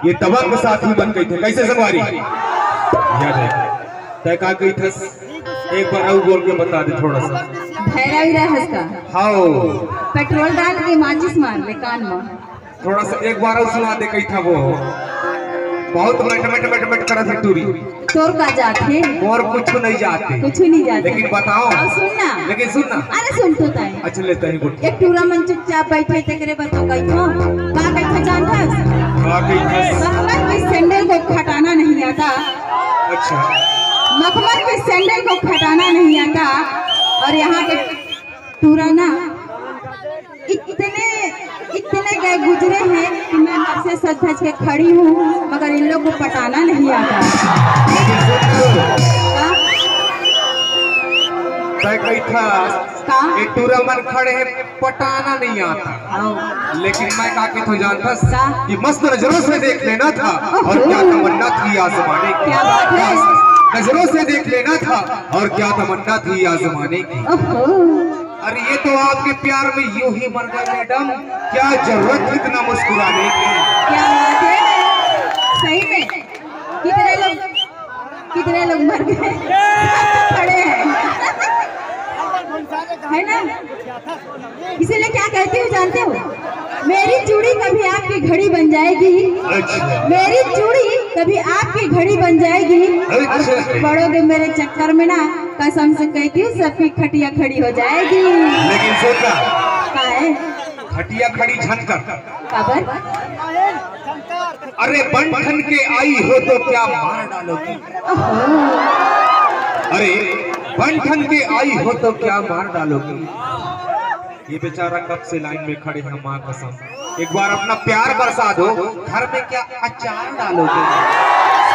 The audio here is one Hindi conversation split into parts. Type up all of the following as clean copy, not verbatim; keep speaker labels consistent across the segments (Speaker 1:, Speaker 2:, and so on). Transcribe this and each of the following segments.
Speaker 1: ये दवा के साथ ही बन गई थे। कैसे संगवारी याद है तय का गई थस, एक बार और बोल के बता दे थोड़ा सा।
Speaker 2: भैरवी रहस का
Speaker 1: हाँ
Speaker 2: पेट्रोल डाल के माचिस मार ले कान में।
Speaker 1: थोड़ा सा एक बार और सुना दे। कही था वो बहुत मट करा था टूरी।
Speaker 2: तोर का जाते
Speaker 1: और कुछ नहीं जाते,
Speaker 2: कुछ नहीं जाते।
Speaker 1: लेकिन बताओ
Speaker 2: और सुनना,
Speaker 1: लेकिन सुनना।
Speaker 2: अरे सुन तो ताई।
Speaker 1: अच्छा लेते हैं गुट।
Speaker 2: एक टूरा मन चुपचाप बैठे थे करे बतो कही थो का कही थो जानता है? मखमल की सैंडल को खटाना नहीं आता।
Speaker 1: अच्छा
Speaker 2: मखमल के सैंडल को खटाना नहीं आता। और यहाँ के टूरा ना इतने गए गुजरे हैं कि मैं अब से सज धज के खड़ी हूँ, मगर इन लोग को पटाना नहीं आता।
Speaker 1: कही था एक टूरा मन खड़े हैं पटाना नहीं आता, लेकिन मैं का तो जानता कि मस्त नजरों से देख लेना था और क्या तमन्ना थी आजमाने की।
Speaker 2: क्या बात है?
Speaker 1: नजरों से देख लेना था और क्या तमन्ना थी आजमाने की। अरे ये तो आपके प्यार में यूं ही मर गए मैडम, क्या जरूरत इतना मुस्कुराने की।
Speaker 2: क्या बात है? सही में कितने लोग मर गए खड़े हैं है ना। इसीलिए क्या कहती हूँ जानते हो? मेरी चूड़ी कभी आपकी घड़ी बन जाएगी।
Speaker 1: अच्छा।
Speaker 2: मेरी चूड़ी कभी आपकी घड़ी बन जाएगी।
Speaker 1: अच्छा।
Speaker 2: और पड़ोगे मेरे चक्कर में ना, कसम से कहती हूँ सबकी खटिया खड़ी हो जाएगी।
Speaker 1: लेकिन सोचा
Speaker 2: क्या है?
Speaker 1: खटिया खड़ी झनकर
Speaker 2: खबर?
Speaker 1: अरे बंठन के आई हो तो क्या मार डालोगी। अरे बंठन के आई हो तो क्या मार डालोगी। ये बेचारा कब से लाइन में खड़े हैं माँ कसम। एक बार अपना प्यार बरसा दो, घर में क्या अचार डालोगे।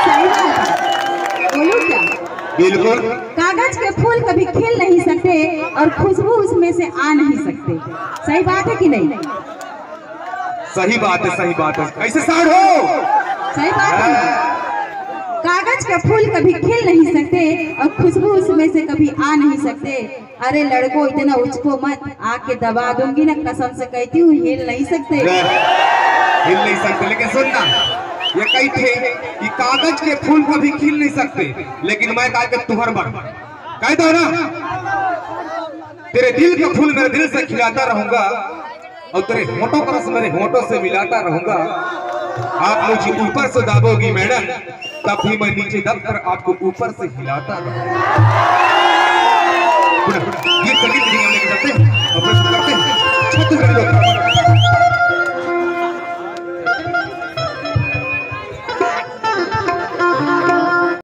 Speaker 2: सही बात बोलूं क्या?
Speaker 1: बिल्कुल।
Speaker 2: कागज के फूल कभी खिल नहीं सकते और खुशबू उसमें से आ नहीं सकते। सही बात है कि नहीं?
Speaker 1: सही बात है, सही बात है। कैसे साड़ हो?
Speaker 2: सही बात है। कागज के फूल कभी खिल नहीं सकते और खुशबू उसमें से कभी आ नहीं सकते। अरे लड़कों इतना उचको मत, आके दबा दूंगी ना, कसम से कहती हूँ हिल नहीं सकते।
Speaker 1: हिल नहीं सकते, लेकिन सुनना ये कही थे कि कागज के फूल कभी खिल नहीं सकते, लेकिन मैं कहा कि तुहर बन कह दो ना, तेरे दिल का फूल मेरे दिल से खिलाता रहूंगा और तेरे होठों का रस मेरे होठों से मिलाता रहूंगा। आप मुझे ऊपर से दाबोगी मैडम, तब भी मैं नीचे दबकर आपको ऊपर से हिलाता रहूंगा। ये संगीत करते हैं,